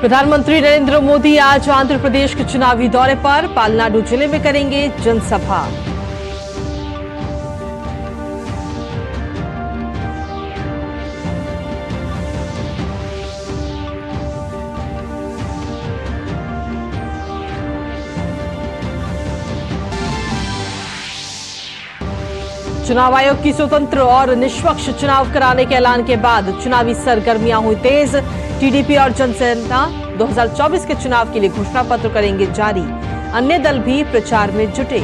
प्रधानमंत्री नरेंद्र मोदी आज आंध्र प्रदेश के चुनावी दौरे पर पालनाडु जिले में करेंगे जनसभा। चुनाव आयोग की स्वतंत्र और निष्पक्ष चुनाव कराने के ऐलान के बाद चुनावी सरगर्मियां हुई तेज। टीडीपी और जनसेना 2024 के चुनाव के लिए घोषणा पत्र करेंगे जारी। अन्य दल भी प्रचार में जुटे।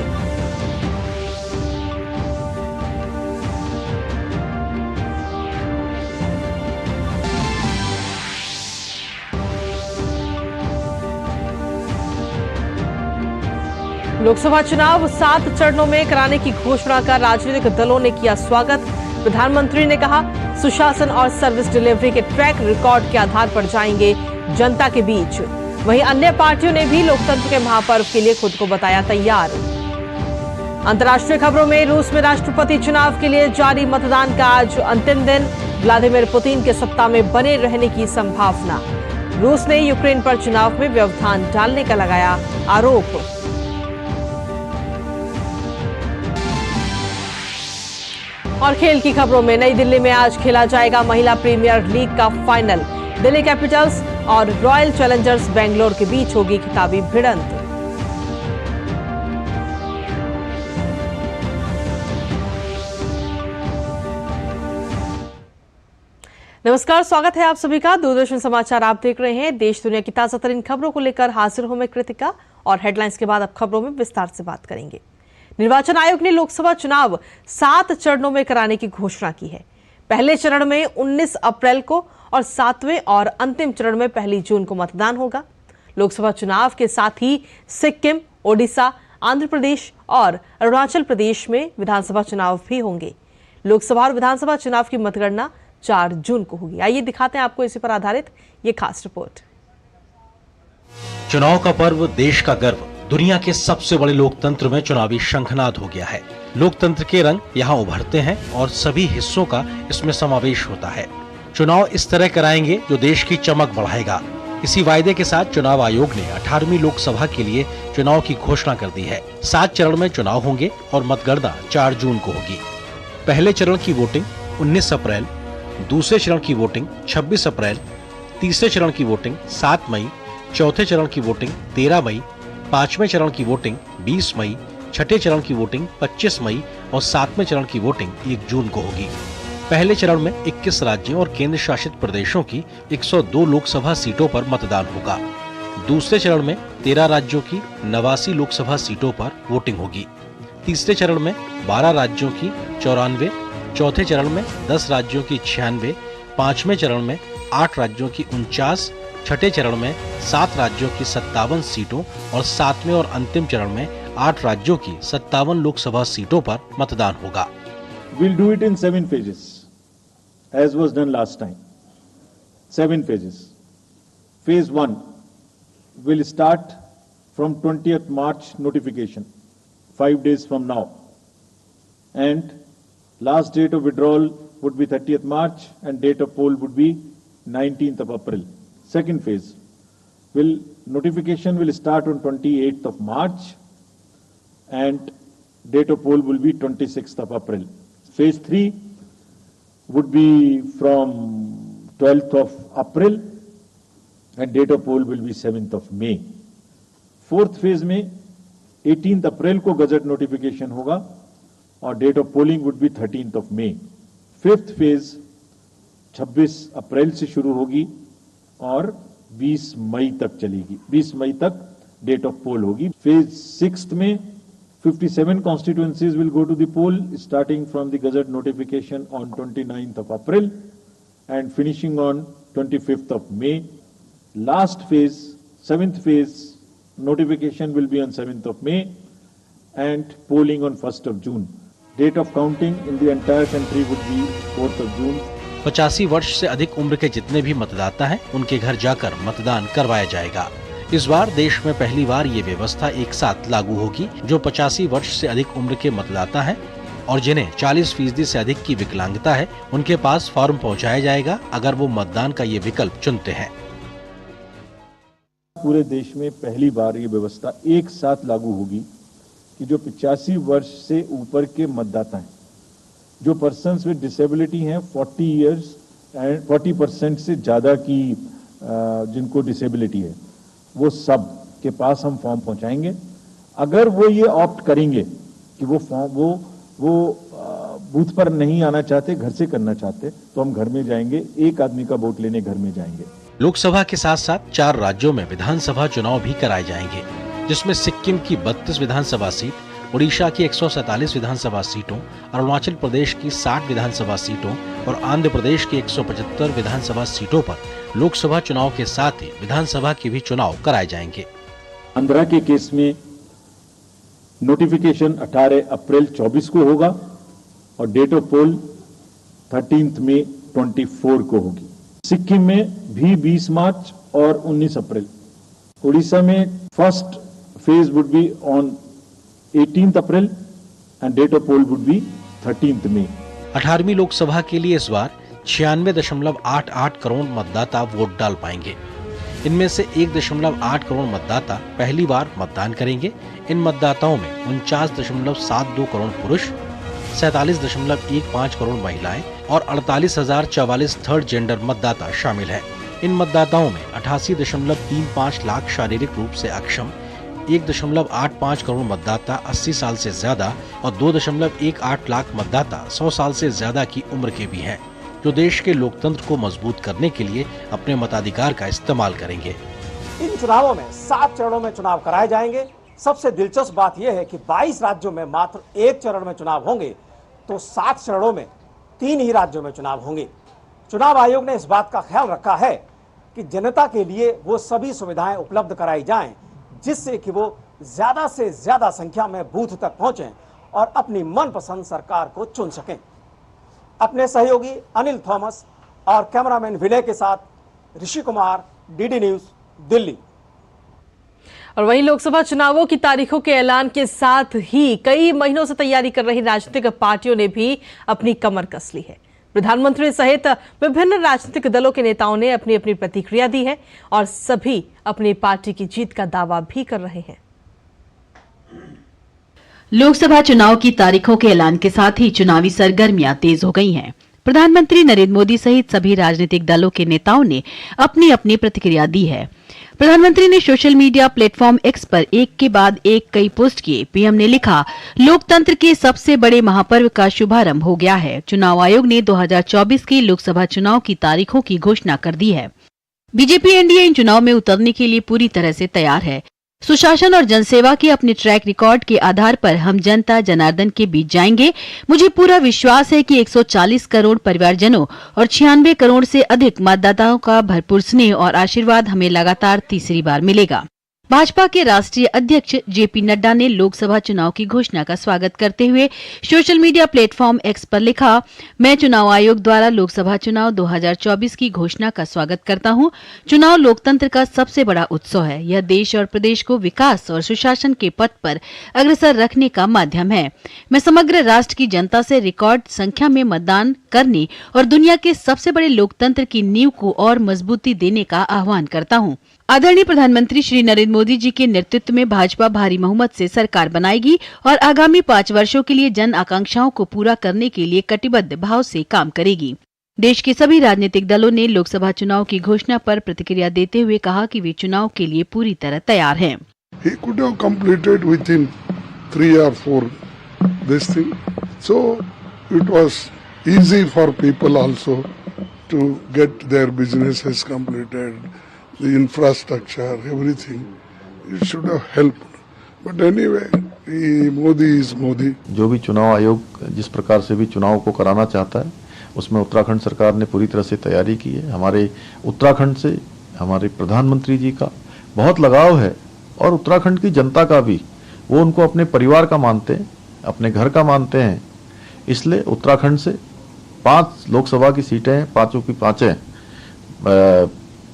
लोकसभा चुनाव 7 चरणों में कराने की घोषणा का राजनीतिक दलों ने किया स्वागत। प्रधानमंत्री ने कहा, सुशासन और सर्विस डिलीवरी के ट्रैक रिकॉर्ड के आधार पर जाएंगे जनता के बीच। वहीं अन्य पार्टियों ने भी लोकतंत्र के महापर्व के लिए खुद को बताया तैयार। अंतर्राष्ट्रीय खबरों में रूस में राष्ट्रपति चुनाव के लिए जारी मतदान का आज अंतिम दिन। व्लादिमीर पुतिन के सत्ता में बने रहने की संभावना। रूस ने यूक्रेन पर चुनाव में व्यवधान डालने का लगाया आरोप। और खेल की खबरों में नई दिल्ली में आज खेला जाएगा महिला प्रीमियर लीग का फाइनल। दिल्ली कैपिटल्स और रॉयल चैलेंजर्स बेंगलोर के बीच होगी खिताबी भिड़ंत। नमस्कार, स्वागत है आप सभी का। दूरदर्शन समाचार आप देख रहे हैं। देश दुनिया की ताजा तरीन खबरों को लेकर हाजिर हूं मैं कृतिका, और हेडलाइंस के बाद अब खबरों में विस्तार से बात करेंगे। निर्वाचन आयोग ने लोकसभा चुनाव 7 चरणों में कराने की घोषणा की है। पहले चरण में 19 अप्रैल को और 7वें और अंतिम चरण में 1 जून को मतदान होगा। लोकसभा चुनाव के साथ ही सिक्किम, ओडिशा, आंध्र प्रदेश और अरुणाचल प्रदेश में विधानसभा चुनाव भी होंगे। लोकसभा और विधानसभा चुनाव की मतगणना 4 जून को होगी। आइए दिखाते हैं आपको इसी पर आधारित ये खास रिपोर्ट। चुनाव का पर्व, देश का गर्व, दुनिया के सबसे बड़े लोकतंत्र में चुनावी शंखनाद हो गया है। लोकतंत्र के रंग यहाँ उभरते हैं और सभी हिस्सों का इसमें समावेश होता है। चुनाव इस तरह कराएंगे जो देश की चमक बढ़ाएगा। इसी वायदे के साथ चुनाव आयोग ने 18वीं लोकसभा के लिए चुनाव की घोषणा कर दी है। 7 चरण में चुनाव होंगे और मतगणना 4 जून को होगी। पहले चरण की वोटिंग 19 अप्रैल, दूसरे चरण की वोटिंग 26 अप्रैल, तीसरे चरण की वोटिंग 7 मई, चौथे चरण की वोटिंग 13 मई, 5वें चरण की वोटिंग 20 मई, छठे चरण की वोटिंग 25 मई और 7वें चरण की वोटिंग 1 जून को होगी। पहले चरण में 21 राज्यों और केंद्र शासित प्रदेशों की 102 लोकसभा सीटों पर मतदान होगा। दूसरे चरण में 13 राज्यों की 89 लोकसभा सीटों पर वोटिंग होगी। तीसरे चरण में 12 राज्यों की 94, चौथे चरण में 10 राज्यों की 96, 5वें चरण में 8 राज्यों की 49, छठे चरण में 7 राज्यों की 57 सीटों और 7वें और अंतिम चरण में 8 राज्यों की 57 लोकसभा सीटों पर मतदान होगा। We'll do it in 7 phases, as was done last time. 7 phases. Phase 1 will start from 20th March notification, 5 days from now. And last date of withdrawal would be 30th March and date of poll would be 19th of April. Second phase notification will start on 28th of March and date of poll will be 26th of April. Phase 3 would be from 12th of April and date of poll will be 7th of May. Fourth phase में 18th अप्रैल को gazette notification होगा और date of polling would be 13th of May. Fifth phase 26 अप्रैल से शुरू होगी और 20 मई तक चलेगी। 20 मई तक डेट ऑफ पोल होगी। फेज 6 में 57 constituencies will go to the poll starting from the gazette notification on 29th of April and finishing on 25th of May. Last phase, 7th phase, notification will be on 7th of May and polling on 1st of June. Date of counting in the entire country would be 4th of June. 85 वर्ष से अधिक उम्र के जितने भी मतदाता हैं, उनके घर जाकर मतदान करवाया जाएगा। इस बार देश में पहली बार ये व्यवस्था एक साथ लागू होगी। जो 85 वर्ष से अधिक उम्र के मतदाता हैं और जिन्हें 40% से अधिक की विकलांगता है, उनके पास फॉर्म पहुंचाया जाएगा अगर वो मतदान का ये विकल्प चुनते हैं। पूरे देश में पहली बार ये व्यवस्था एक साथ लागू होगी कि जो 85 वर्ष से ऊपर के मतदाता हैं, जो पर्सन्स विद डिसेबिलिटी हैं 40 इयर्स एंड 40% से ज़्यादा की जिनको डिसेबिलिटी है, वो सब के पास हम फॉर्म पहुंचाएंगे। अगर वो ये ऑप्ट करेंगे कि वो फॉर्म वो बूथ पर नहीं आना चाहते, घर से करना चाहते, तो हम घर में जाएंगे, एक आदमी का वोट लेने घर में जाएंगे। लोकसभा के साथ साथ 4 राज्यों में विधानसभा चुनाव भी कराए जाएंगे, जिसमें सिक्किम की 32 विधानसभा सीट, उड़ीसा की 147 विधानसभा सीटों, अरुणाचल प्रदेश की 60 विधानसभा सीटों और आंध्र प्रदेश की 175 विधानसभा सीटों पर लोकसभा चुनाव के साथ ही विधानसभा के भी चुनाव कराए जाएंगे। आंध्रा के केस में नोटिफिकेशन 18 अप्रैल 24 को होगा और डेट ऑफ पोल 13 मई 24 को होगी। सिक्किम में भी 20 मार्च और 19 अप्रैल। उड़ीसा में first phase would be on 18 April and date of poll would be 13 May. 18वीं लोकसभा के लिए इस बार 96.88 करोड़ मतदाता वोट डाल पाएंगे। इनमें से 1.8 करोड़ मतदाता पहली बार मतदान करेंगे। इन मतदाताओं में 49.72 करोड़ पुरुष, 47.15 करोड़ महिलाएं और 48,044 थर्ड जेंडर मतदाता शामिल हैं। इन मतदाताओं में 88.35 लाख शारीरिक रूप से अक्षम, 1.85 करोड़ मतदाता 80 साल से ज्यादा और 2.18 लाख मतदाता 100 साल से ज्यादा की उम्र के भी हैं, जो देश के लोकतंत्र को मजबूत करने के लिए अपने मताधिकार का इस्तेमाल करेंगे। इन चुनावों में 7 चरणों में चुनाव कराए जाएंगे। सबसे दिलचस्प बात यह है कि 22 राज्यों में मात्र 1 चरण में चुनाव होंगे, तो 7 चरणों में 3 ही राज्यों में चुनाव होंगे। चुनाव आयोग ने इस बात का ख्याल रखा है कि जनता के लिए वो सभी सुविधाएं उपलब्ध कराई जाएं, जिससे कि वो ज्यादा से ज्यादा संख्या में बूथ तक पहुंचें और अपनी मनपसंद सरकार को चुन सकें। अपने सहयोगी अनिल थॉमस और कैमरामैन विनय के साथ ऋषि कुमार, डीडी न्यूज, दिल्ली। और वहीं लोकसभा चुनावों की तारीखों के ऐलान के साथ ही कई महीनों से तैयारी कर रही राजनीतिक पार्टियों ने भी अपनी कमर कस ली है। प्रधानमंत्री सहित विभिन्न राजनीतिक दलों के नेताओं ने अपनी अपनी प्रतिक्रिया दी है और सभी अपनी पार्टी की जीत का दावा भी कर रहे हैं। लोकसभा चुनाव की तारीखों के ऐलान के साथ ही चुनावी सरगर्मियां तेज हो गई हैं। प्रधानमंत्री नरेंद्र मोदी सहित सभी राजनीतिक दलों के नेताओं ने अपनी अपनी प्रतिक्रिया दी है। प्रधानमंत्री ने सोशल मीडिया प्लेटफॉर्म एक्स पर एक के बाद एक कई पोस्ट किए। पीएम ने लिखा, लोकतंत्र के सबसे बड़े महापर्व का शुभारंभ हो गया है। चुनाव आयोग ने 2024 के लोकसभा चुनाव की तारीखों की घोषणा कर दी है। बीजेपी एनडीए इन चुनाव में उतरने के लिए पूरी तरह से तैयार है। सुशासन और जनसेवा के अपने ट्रैक रिकॉर्ड के आधार पर हम जनता जनार्दन के बीच जाएंगे। मुझे पूरा विश्वास है कि 140 करोड़ परिवारजनों और 96 करोड़ से अधिक मतदाताओं का भरपूर स्नेह और आशीर्वाद हमें लगातार तीसरी बार मिलेगा। भाजपा के राष्ट्रीय अध्यक्ष जेपी नड्डा ने लोकसभा चुनाव की घोषणा का स्वागत करते हुए सोशल मीडिया प्लेटफॉर्म एक्स पर लिखा, मैं चुनाव आयोग द्वारा लोकसभा चुनाव 2024 की घोषणा का स्वागत करता हूं। चुनाव लोकतंत्र का सबसे बड़ा उत्सव है। यह देश और प्रदेश को विकास और सुशासन के पथ पर अग्रसर रखने का माध्यम है। मैं समग्र राष्ट्र की जनता से रिकॉर्ड संख्या में मतदान करने और दुनिया के सबसे बड़े लोकतंत्र की नींव को और मजबूती देने का आह्वान करता हूं। आदरणीय प्रधानमंत्री श्री नरेंद्र मोदी जी के नेतृत्व में भाजपा भारी बहुमत से सरकार बनाएगी और आगामी 5 वर्षों के लिए जन आकांक्षाओं को पूरा करने के लिए कटिबद्ध भाव से काम करेगी। देश के सभी राजनीतिक दलों ने लोकसभा चुनाव की घोषणा पर प्रतिक्रिया देते हुए कहा कि वे चुनाव के लिए पूरी तरह तैयार हैं। He could have completed within 3 or 4 this thing, so it was easy for people also to get their businesses completed. The infrastructure, everything, it should have helped. But anyway, Modi is Modi. जो भी चुनाव आयोग जिस प्रकार से भी चुनाव को कराना चाहता है, उसमें उत्तराखंड सरकार ने पूरी तरह से तैयारी की है। हमारे उत्तराखंड से हमारे प्रधानमंत्री जी का बहुत लगाव है और उत्तराखंड की जनता का भी। वो उनको अपने परिवार का मानते हैं, अपने घर का मानते हैं। इसलिए उत्तराखंड से 5 लोकसभा की सीटें हैं, 5 की 5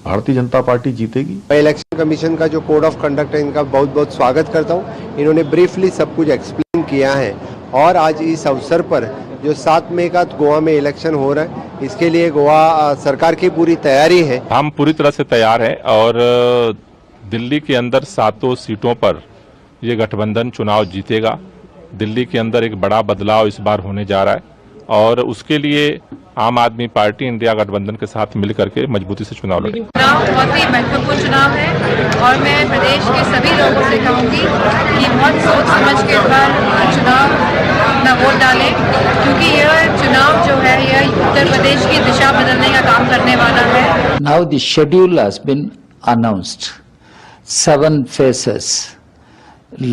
भारतीय जनता पार्टी जीतेगी। इलेक्शन कमीशन का जो कोड ऑफ कंडक्ट है, इनका बहुत बहुत स्वागत करता हूं। इन्होंने ब्रीफली सब कुछ एक्सप्लेन किया है और आज इस अवसर पर जो 7 मई का गोवा में इलेक्शन हो रहा है, इसके लिए गोवा सरकार की पूरी तैयारी है। हम पूरी तरह से तैयार हैं और दिल्ली के अंदर 7 सीटों पर ये गठबंधन चुनाव जीतेगा। दिल्ली के अंदर एक बड़ा बदलाव इस बार होने जा रहा है और उसके लिए आम आदमी पार्टी इंडिया गठबंधन के साथ मिल करके मजबूती से चुनाव लड़ेगी। चुनाव बहुत ही महत्वपूर्ण चुनाव है और मैं प्रदेश के सभी लोगों से कहूंगी कि बहुत सोच समझ के हर चुनाव अपना वोट डालें, क्योंकि यह चुनाव जो है यह उत्तर प्रदेश की दिशा बदलने का काम करने वाला है। Now the schedule has been announced. 7 phases.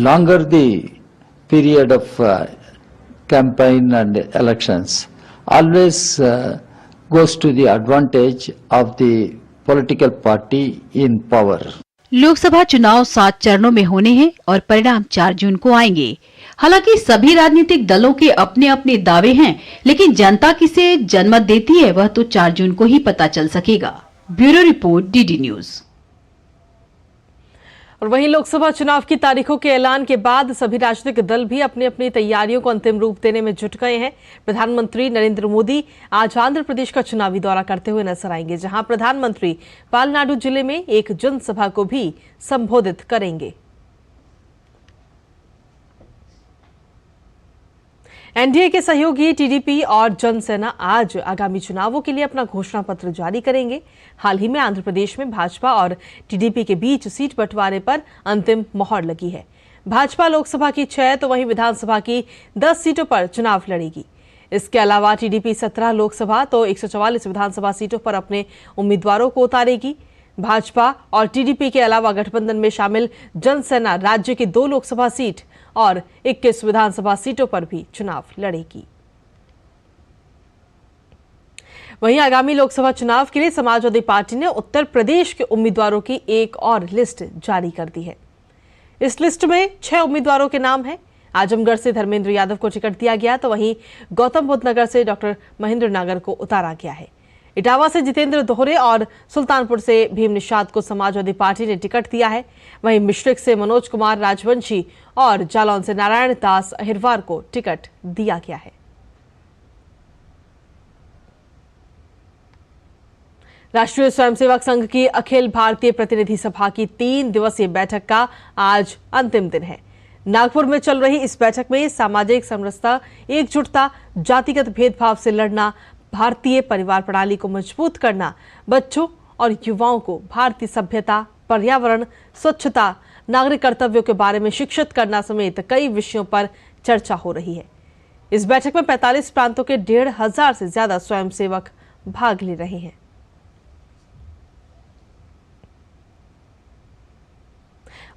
Longer the period of campaign and elections always goes to the advantage of the political party in power. Lok Sabha चुनाव 7 चरणों में होने हैं और परिणाम 4 जून को आएंगे। हालांकि सभी राजनीतिक दलों के अपने अपने दावे हैं, लेकिन जनता किसे जनमत देती है वह तो 4 जून को ही पता चल सकेगा। Bureau report, DD news. और वहीं लोकसभा चुनाव की तारीखों के ऐलान के बाद सभी राजनीतिक दल भी अपनी अपनी तैयारियों को अंतिम रूप देने में जुट गए हैं। प्रधानमंत्री नरेंद्र मोदी आज आंध्र प्रदेश का चुनावी दौरा करते हुए नजर आएंगे, जहां प्रधानमंत्री पालनाडु जिले में एक जनसभा को भी संबोधित करेंगे। एनडीए के सहयोगी टीडीपी और जनसेना आज आगामी चुनावों के लिए अपना घोषणा पत्र जारी करेंगे। हाल ही में आंध्र प्रदेश में भाजपा और टीडीपी के बीच सीट बंटवारे पर अंतिम मोहर लगी है। भाजपा लोकसभा की 6 तो वहीं विधानसभा की 10 सीटों पर चुनाव लड़ेगी। इसके अलावा टीडीपी 17 लोकसभा तो 144 विधानसभा सीटों पर अपने उम्मीदवारों को उतारेगी। भाजपा और टीडीपी के अलावा गठबंधन में शामिल जनसेना राज्य की 2 लोकसभा सीट और 21 विधानसभा सीटों पर भी चुनाव लड़ेगी। वहीं आगामी लोकसभा चुनाव के लिए समाजवादी पार्टी ने उत्तर प्रदेश के उम्मीदवारों की एक और लिस्ट जारी कर दी है। इस लिस्ट में 6 उम्मीदवारों के नाम हैं। आजमगढ़ से धर्मेंद्र यादव को टिकट दिया गया, तो वहीं गौतम बुद्ध नगर से डॉक्टर महेंद्र नागर को उतारा गया है। इटावा से जितेंद्र दोहरे और सुल्तानपुर से भीम निषाद को समाजवादी पार्टी ने टिकट दिया है। वहीं मिश्रिक से मनोज कुमार राजवंशी और जालौन से नारायण दास अहिरवार को टिकट दिया गया है। राष्ट्रीय स्वयंसेवक संघ की अखिल भारतीय प्रतिनिधि सभा की 3 दिवसीय बैठक का आज अंतिम दिन है। नागपुर में चल रही इस बैठक में सामाजिक समरसता, एकजुटता, जातिगत भेदभाव से लड़ना, भारतीय परिवार प्रणाली को मजबूत करना, बच्चों और युवाओं को भारतीय सभ्यता, पर्यावरण, स्वच्छता, नागरिक कर्तव्यों के बारे में शिक्षित करना समेत कई विषयों पर चर्चा हो रही है। इस बैठक में 45 प्रांतों के 1,500 से ज्यादा स्वयंसेवक भाग ले रहे हैं।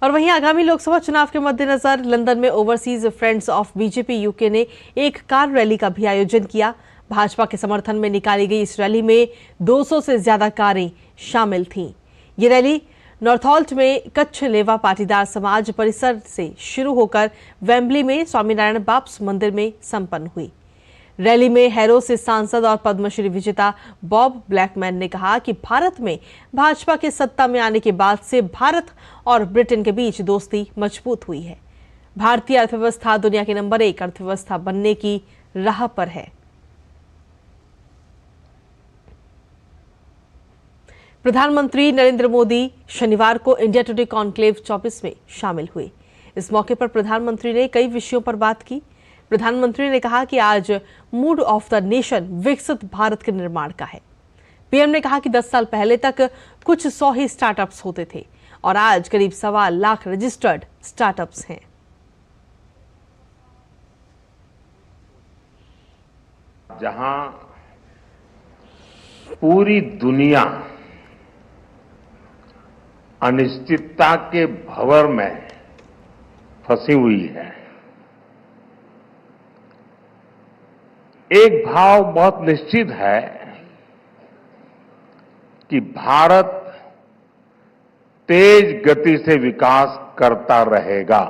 और वहीं आगामी लोकसभा चुनाव के मद्देनजर लंदन में overseas friends of BJP UK ने एक कार रैली का भी आयोजन किया। भाजपा के समर्थन में निकाली गई इस रैली में 200 से ज्यादा कारें शामिल थीं। ये रैली नॉर्थहोल्ट में कच्छ लेवा पाटीदार समाज परिसर से शुरू होकर वेम्बली में स्वामीनारायण बाप्स मंदिर में संपन्न हुई। रैली में हैरो से सांसद और पद्मश्री विजेता बॉब ब्लैकमैन ने कहा कि भारत में भाजपा के सत्ता में आने के बाद से भारत और ब्रिटेन के बीच दोस्ती मजबूत हुई है। भारतीय अर्थव्यवस्था दुनिया की नंबर 1 अर्थव्यवस्था बनने की राह पर है। प्रधानमंत्री नरेंद्र मोदी शनिवार को इंडिया टुडे कॉन्क्लेव 24 में शामिल हुए। इस मौके पर प्रधानमंत्री ने कई विषयों पर बात की। प्रधानमंत्री ने कहा कि आज मूड ऑफ द नेशन विकसित भारत के निर्माण का है। पीएम ने कहा कि 10 साल पहले तक कुछ 100 ही स्टार्टअप्स होते थे और आज करीब 1.25 लाख रजिस्टर्ड स्टार्टअप्स हैं। जहां पूरी दुनिया अनिश्चितता के भंवर में फंसी हुई है, एक भाव बहुत निश्चित है कि भारत तेज गति से विकास करता रहेगा।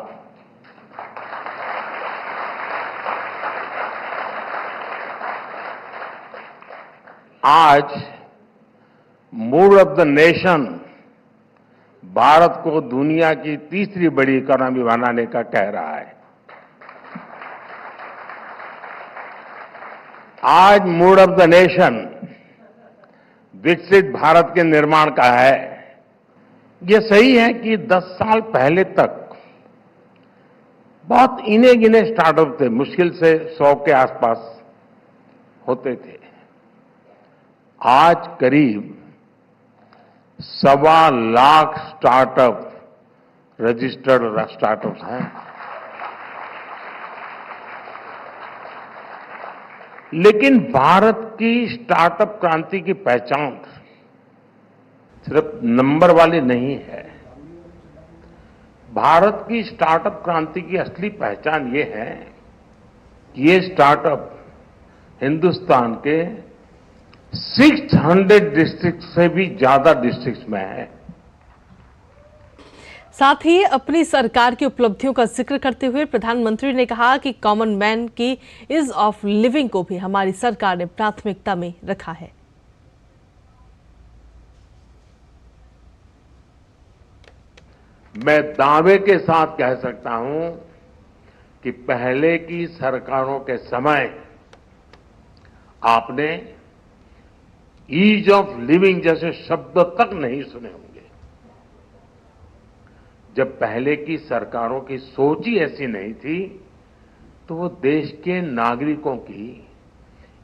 आज mood off the nation Bharat को दुनिया की तीसरी बड़ी इकोनॉमी बनाने का कह रहा है। आज मूड ऑफ द नेशन विकसित भारत के निर्माण का है। ये सही है कि 10 साल पहले तक बहुत इने गिने स्टार्टअप थे, मुश्किल से 100 के आसपास होते थे। आज करीब 1.25 लाख स्टार्टअप रजिस्टर्ड स्टार्टअप्स हैं। लेकिन भारत की स्टार्टअप क्रांति की पहचान सिर्फ नंबर वाली नहीं है। भारत की स्टार्टअप क्रांति की असली पहचान ये है कि ये स्टार्टअप हिंदुस्तान के 600 डिस्ट्रिक्ट से भी ज्यादा डिस्ट्रिक्ट्स में है। साथ ही अपनी सरकार की उपलब्धियों का जिक्र करते हुए प्रधानमंत्री ने कहा कि कॉमन मैन की ईज ऑफ लिविंग को भी हमारी सरकार ने प्राथमिकता में रखा है। मैं दावे के साथ कह सकता हूं कि पहले की सरकारों के समय आपने ईज ऑफ लिविंग जैसे शब्द तक नहीं सुने होंगे। जब पहले की सरकारों की सोच ही ऐसी नहीं थी तो वो देश के नागरिकों की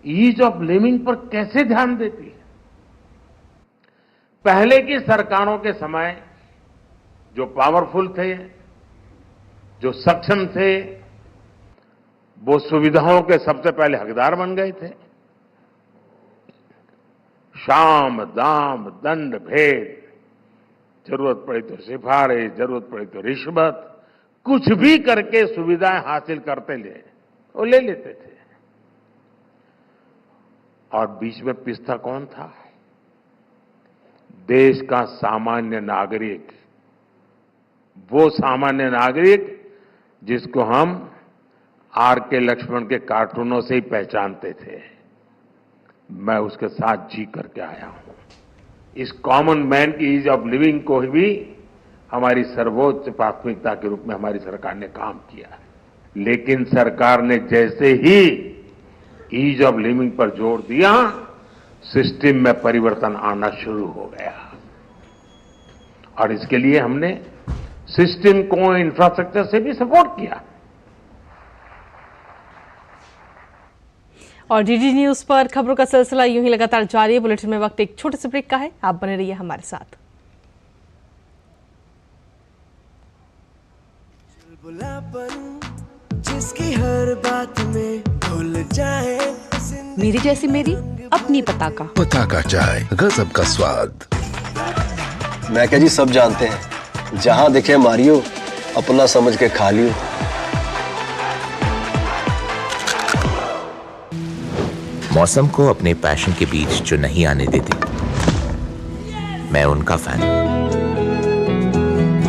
ईज ऑफ लिविंग पर कैसे ध्यान देती है। पहले की सरकारों के समय जो पावरफुल थे, जो सक्षम थे, वो सुविधाओं के सबसे पहले हकदार बन गए थे। शाम दाम दंड भेद, जरूरत पड़ी तो सिफारिश, जरूरत पड़ी तो रिश्वत, कुछ भी करके सुविधाएं हासिल करते वो ले लेते थे। और बीच में पिसता कौन था? देश का सामान्य नागरिक, वो सामान्य नागरिक जिसको हम R.K. लक्ष्मण के कार्टूनों से ही पहचानते थे। मैं उसके साथ जी करके आया हूं। इस कॉमन मैन की ईज ऑफ लिविंग को भी हमारी सर्वोच्च प्राथमिकता के रूप में हमारी सरकार ने काम किया। लेकिन सरकार ने जैसे ही ईज ऑफ लिविंग पर जोर दिया, सिस्टम में परिवर्तन आना शुरू हो गया। और इसके लिए हमने सिस्टम को इंफ्रास्ट्रक्चर से भी सपोर्ट किया। और डीडी न्यूज पर खबरों का सिलसिला यूं ही लगातार जारी है। बुलेटिन में वक्त एक छोटे से ब्रेक का है, आप बने रहिए हमारे साथ। जिसकी हर बात में भूल जाए, मेरी जैसी मेरी अपनी पताका। पताका चाय, गजब का स्वाद। मैं क्या जी, सब जानते हैं, जहां दिखे मारियो, अपना समझ के खा लियो। मौसम को अपने पैशन के बीच जो नहीं आने देते, मैं उनका फैन हूं।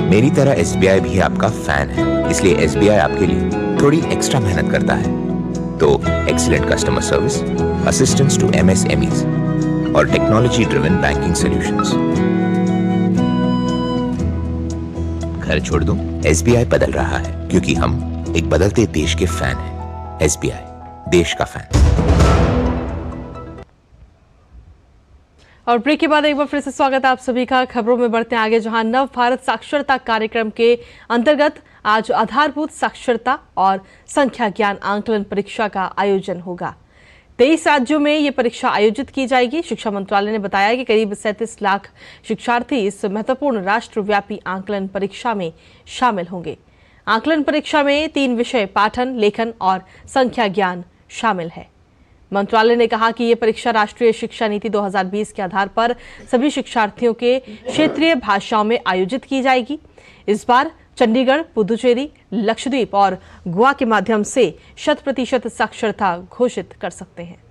मेरी तरह SBI भी आपका फैन है, इसलिए SBI आपके लिए थोड़ी एक्स्ट्रा मेहनत करता है। तो excellent customer service, assistance to MSMEs और टेक्नोलॉजी ड्रिवन बैंकिंग सॉल्यूशंस। घर छोड़ दूं, SBI बदल रहा है क्योंकि हम एक बदलते देश के फैन हैं। SBI, देश का फैन। और ब्रेक के बाद एक बार फिर से स्वागत है आप सभी का। खबरों में बढ़ते हैं आगे, जहां नव भारत साक्षरता कार्यक्रम के अंतर्गत आज आधारभूत साक्षरता और संख्या ज्ञान आंकलन परीक्षा का आयोजन होगा। 23 राज्यों में ये परीक्षा आयोजित की जाएगी। शिक्षा मंत्रालय ने बताया कि करीब 37 लाख शिक्षार्थी इस महत्वपूर्ण राष्ट्रव्यापी आंकलन परीक्षा में शामिल होंगे। आंकलन परीक्षा में 3 विषय पाठन, लेखन और संख्या ज्ञान शामिल है। मंत्रालय ने कहा कि ये परीक्षा राष्ट्रीय शिक्षा नीति 2020 के आधार पर सभी शिक्षार्थियों के क्षेत्रीय भाषाओं में आयोजित की जाएगी। इस बार चंडीगढ़, पुदुचेरी, लक्षद्वीप और गोवा के माध्यम से 100% साक्षरता घोषित कर सकते हैं।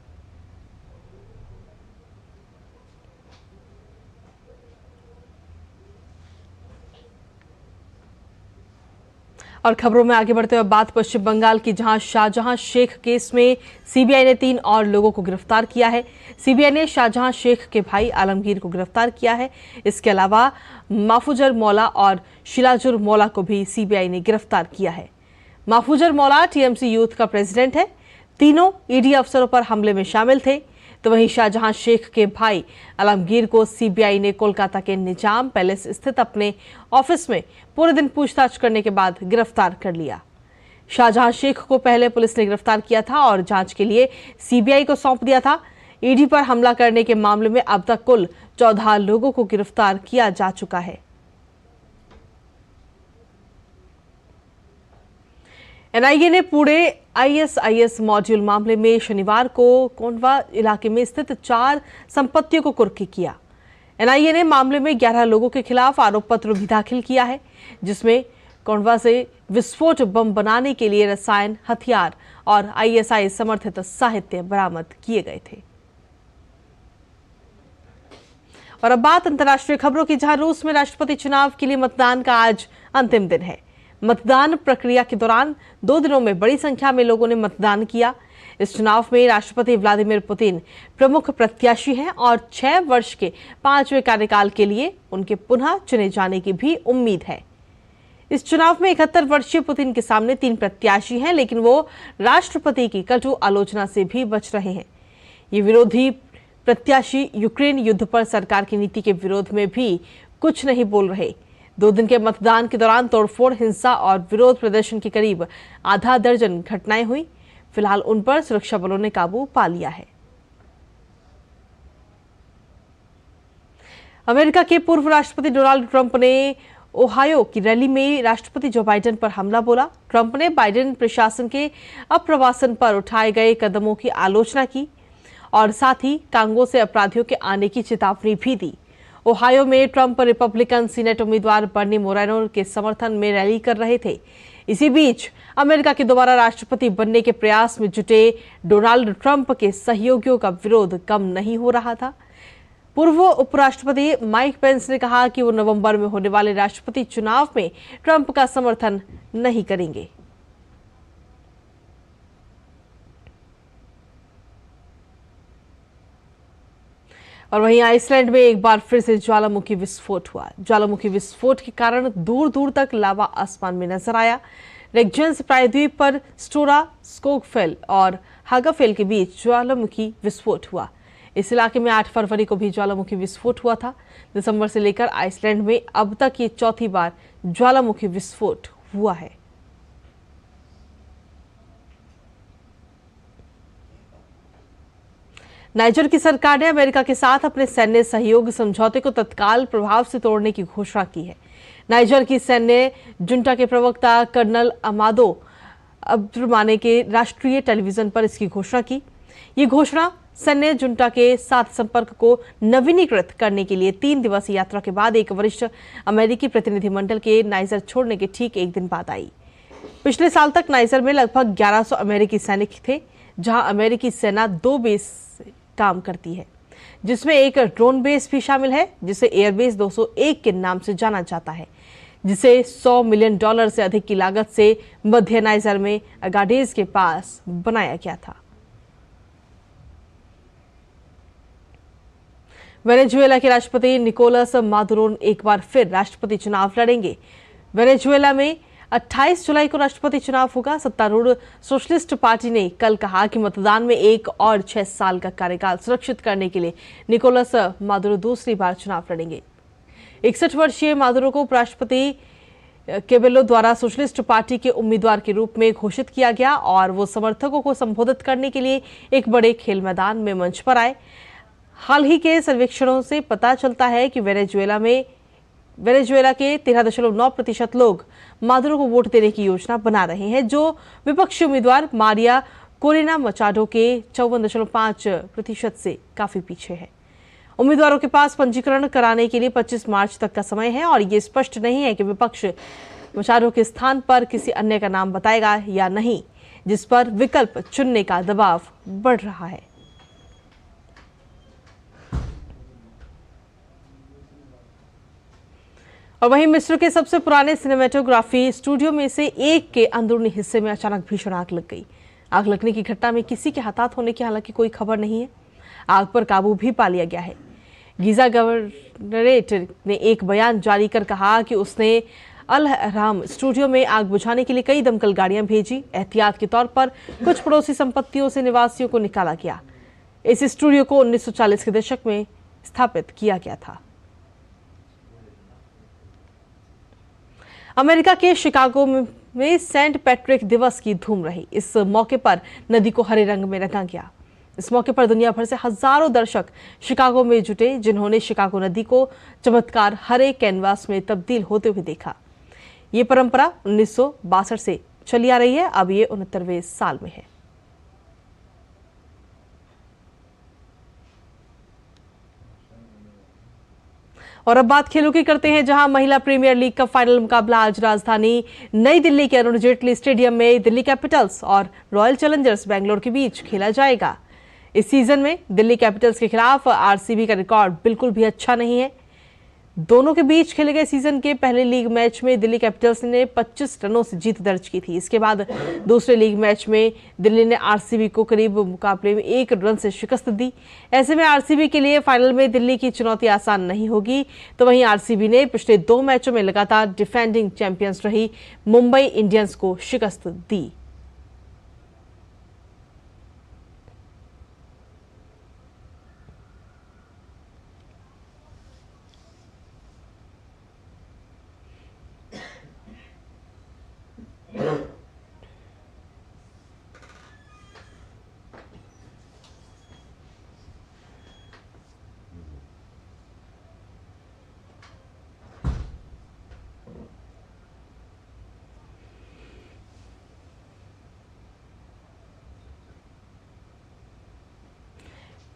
और खबरों में आगे बढ़ते हुए बात पश्चिम बंगाल की, जहां शाहजहां शेख केस में सीबीआई ने 3 और लोगों को गिरफ्तार किया है। सीबीआई ने शाहजहां शेख के भाई आलमगीर को गिरफ्तार किया है। इसके अलावा महफूजर मौला और शिलाजुर मौला को भी सीबीआई ने गिरफ्तार किया है। महफूजर मौला टीएमसी यूथ का प्रेसिडेंट है। तीनों ईडी अफसरों पर हमले में शामिल थे। तो वहीं शाहजहां शेख के भाई आलमगीर को सीबीआई ने कोलकाता के निजाम पैलेस स्थित अपने ऑफिस में पूरे दिन पूछताछ करने के बाद गिरफ्तार कर लिया। शाहजहां शेख को पहले पुलिस ने गिरफ्तार किया था और जांच के लिए सीबीआई को सौंप दिया था। ईडी पर हमला करने के मामले में अब तक कुल 14 लोगों को गिरफ्तार किया जा चुका है। एनआईए ने पुणे आईएसआईएस मॉड्यूल मामले में शनिवार को कोंडवा इलाके में स्थित 4 संपत्तियों को कुर्की किया। एनआईए ने मामले में 11 लोगों के खिलाफ आरोप पत्र भी दाखिल किया है, जिसमें कोंडवा से विस्फोट बम बनाने के लिए रसायन, हथियार और आईएसआई समर्थित साहित्य बरामद किए गए थे। और अब बात अंतर्राष्ट्रीय खबरों की, जहां रूस में राष्ट्रपति चुनाव के लिए मतदान का आज अंतिम दिन है। मतदान प्रक्रिया के दौरान 2 दिनों में बड़ी संख्या में लोगों ने मतदान किया। इस चुनाव में राष्ट्रपति व्लादिमीर पुतिन प्रमुख प्रत्याशी हैं और 6 वर्ष के 5वें कार्यकाल के लिए उनके पुनः चुने जाने की भी उम्मीद है। इस चुनाव में 71 वर्षीय पुतिन के सामने 3 प्रत्याशी हैं, लेकिन वो राष्ट्रपति की कटु आलोचना से भी बच रहे हैं। ये विरोधी प्रत्याशी यूक्रेन युद्ध पर सरकार की नीति के विरोध में भी कुछ नहीं बोल रहे। 2 दिन के मतदान के दौरान तोड़फोड़, हिंसा और विरोध प्रदर्शन के करीब आधा दर्जन घटनाएं हुई। फिलहाल उन पर सुरक्षा बलों ने काबू पा लिया है। अमेरिका के पूर्व राष्ट्रपति डोनाल्ड ट्रंप ने ओहायो की रैली में राष्ट्रपति जो बाइडेन पर हमला बोला। ट्रंप ने बाइडेन प्रशासन के अप्रवासन पर उठाए गए कदमों की आलोचना की और साथ ही कांगो से अपराधियों के आने की चेतावनी भी दी। ओहायो में ट्रंप रिपब्लिकन सीनेट उम्मीदवार बर्नी मोरेनो के समर्थन में रैली कर रहे थे। इसी बीच अमेरिका के दोबारा राष्ट्रपति बनने के प्रयास में जुटे डोनाल्ड ट्रंप के सहयोगियों का विरोध कम नहीं हो रहा था। पूर्व उपराष्ट्रपति माइक पेंस ने कहा कि वो नवंबर में होने वाले राष्ट्रपति चुनाव में ट्रंप का समर्थन नहीं करेंगे। और वहीं आइसलैंड में एक बार फिर से ज्वालामुखी विस्फोट हुआ। ज्वालामुखी विस्फोट के कारण दूर दूर तक लावा आसमान में नजर आया। रेगजेंस प्रायद्वीप पर स्टोरा, स्कोगफेल और हागाफेल के बीच ज्वालामुखी विस्फोट हुआ। इस इलाके में 8 फरवरी को भी ज्वालामुखी विस्फोट हुआ था। दिसंबर से लेकर आइसलैंड में अब तक ये 4थी बार ज्वालामुखी विस्फोट हुआ है। नाइजर की सरकार ने अमेरिका के साथ अपने सैन्य सहयोग समझौते को तत्काल प्रभाव से तोड़ने की घोषणा की है। नाइजर की सैन्य जुंटा के प्रवक्ता कर्नल अमादो अब्दुरमाने के राष्ट्रीय टेलीविजन पर इसकी घोषणा की। ये घोषणा सैन्य जुंटा के साथ संपर्क को नवीनीकृत करने के लिए 3 दिवसीय यात्रा के बाद एक वरिष्ठ अमेरिकी प्रतिनिधिमंडल के नाइजर छोड़ने के ठीक 1 दिन बाद आई। पिछले साल तक नाइजर में लगभग 1100 अमेरिकी सैनिक थे, जहां अमेरिकी सेना 2 बेस काम करती है, जिसमें एक ड्रोन बेस भी शामिल है, जिसे एयरबेस 201 के नाम से जाना जाता है, जिसे $100 मिलियन से अधिक की लागत से मध्य नाइजर में अगाडेज के पास बनाया गया था। वेनेजुएला के राष्ट्रपति निकोलस मादुरो एक बार फिर राष्ट्रपति चुनाव लड़ेंगे। वेनेजुएला में 28 जुलाई को राष्ट्रपति चुनाव होगा। सत्तारूढ़ सोशलिस्ट पार्टी ने कल कहा कि मतदान में 1 और 6 साल का कार्यकाल सुरक्षित करने के लिए निकोलस मादुरो दूसरी बार चुनाव लड़ेंगे। 61 वर्षीय मादुरो को उपराष्ट्रपति केबेलो द्वारा सोशलिस्ट पार्टी के उम्मीदवार के रूप में घोषित किया गया और वो समर्थकों को संबोधित करने के लिए एक बड़े खेल मैदान में मंच पर आए। हाल ही के सर्वेक्षणों से पता चलता है कि वेनेजुएला के 13.9% लोग मादुरो को वोट देने की योजना बना रहे हैं, जो विपक्षी उम्मीदवार मारिया कोरेना मचाडो के 54.5% से काफी पीछे है। उम्मीदवारों के पास पंजीकरण कराने के लिए 25 मार्च तक का समय है और ये स्पष्ट नहीं है कि विपक्ष मचाडो के स्थान पर किसी अन्य का नाम बताएगा या नहीं, जिस पर विकल्प चुनने का दबाव बढ़ रहा है। और वहीं मिस्र के सबसे पुराने सिनेमेटोग्राफी स्टूडियो में से एक के अंदरूनी हिस्से में अचानक भीषण आग लग गई। आग लगने की घटना में किसी के हताहत होने की हालांकि कोई खबर नहीं है। आग पर काबू भी पा लिया गया है। गीजा गवर्नरेट ने एक बयान जारी कर कहा कि उसने अल हराम स्टूडियो में आग बुझाने के लिए कई दमकल गाड़ियां भेजी। एहतियात के तौर पर कुछ पड़ोसी संपत्तियों से निवासियों को निकाला गया। इस स्टूडियो को 1940 के दशक में स्थापित किया गया था। अमेरिका के शिकागो में सेंट पैट्रिक दिवस की धूम रही। इस मौके पर नदी को हरे रंग में रंगा गया। इस मौके पर दुनिया भर से हजारों दर्शक शिकागो में जुटे, जिन्होंने शिकागो नदी को चमत्कार हरे कैनवास में तब्दील होते हुए देखा। ये परंपरा 1962 से चली आ रही है। अब ये 69वें साल में है। और अब बात खेलों की करते हैं, जहां महिला प्रीमियर लीग का फाइनल मुकाबला आज राजधानी नई दिल्ली के अरुण जेटली स्टेडियम में दिल्ली कैपिटल्स और रॉयल चैलेंजर्स बेंगलोर के बीच खेला जाएगा। इस सीजन में दिल्ली कैपिटल्स के खिलाफ आरसीबी का रिकॉर्ड बिल्कुल भी अच्छा नहीं है। दोनों के बीच खेले गए सीजन के पहले लीग मैच में दिल्ली कैपिटल्स ने 25 रनों से जीत दर्ज की थी। इसके बाद दूसरे लीग मैच में दिल्ली ने आरसीबी को करीब मुकाबले में 1 रन से शिकस्त दी। ऐसे में आरसीबी के लिए फाइनल में दिल्ली की चुनौती आसान नहीं होगी। तो वहीं आरसीबी ने पिछले 2 मैचों में लगातार डिफेंडिंग चैंपियंस रही मुंबई इंडियंस को शिकस्त दी।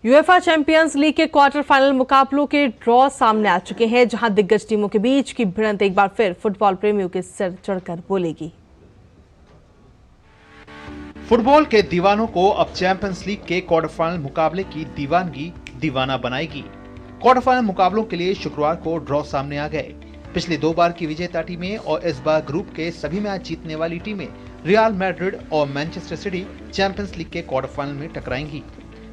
यूएफए चैंपियंस लीग के क्वार्टर फाइनल मुकाबलों के ड्रॉ सामने आ चुके हैं, जहां दिग्गज टीमों के बीच की भिड़ंत एक बार फिर फुटबॉल प्रेमियों के सिर चढ़कर बोलेगी। फुटबॉल के दीवानों को अब चैंपियंस लीग के क्वार्टर फाइनल मुकाबले की दीवानगी दीवाना बनाएगी। क्वार्टर फाइनल मुकाबलों के लिए शुक्रवार को ड्रॉ सामने आ गए। पिछले 2 बार की विजेता टीमें और इस बार ग्रुप के सभी मैच जीतने वाली टीमें रियल मैड्रिड और मैनचेस्टर सिटी चैंपियंस लीग के क्वार्टर फाइनल में टकराएंगी।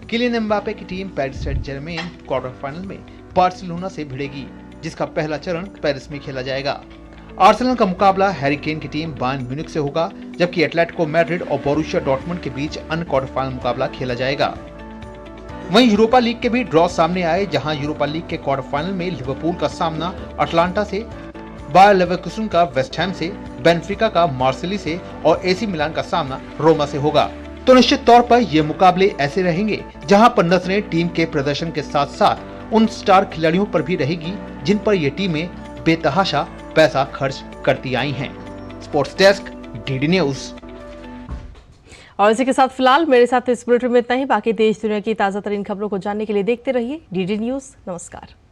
किलियन एम्बापे की team Paris Saint Germain quarter final में बार्सिलोना से भिड़ेगी, जिसका पहला चरण पेरिस में खेला जाएगा। आर्सेनल का मुकाबला हैरी केन की टीम बायर्न म्यूनिख से होगा, जबकि एटलेटिको मैड्रिड और बोरुसिया डॉर्टमुंड के बीच अन्य क्वार्टर फाइनल मुकाबला खेला जाएगा। वहीं यूरोपा लीग के भी ड्रॉ सामने आए, जहां यूरोपा लीग के क्वार्टर फाइनल में लिवरपूल का सामना अटलांटा से, बायर लेवरकुसन का वेस्ट हैम से, बेनफिका का मार्सेली से और एसी मिलान का सामना रोमा से होगा। तो निश्चित तौर पर ये मुकाबले ऐसे रहेंगे जहां पर नजरें टीम के प्रदर्शन के साथ साथ उन स्टार खिलाड़ियों पर भी रहेगी जिन पर ये टीमें बेतहाशा पैसा खर्च करती आई हैं। Sports desk, DD news. और इसी के साथ फिलहाल मेरे साथ इस बुलेटिन में इतना ही। बाकी देश दुनिया की ताजा तरीन खबरों को जानने के लिए देखते रहिए डीडी न्यूज। नमस्कार।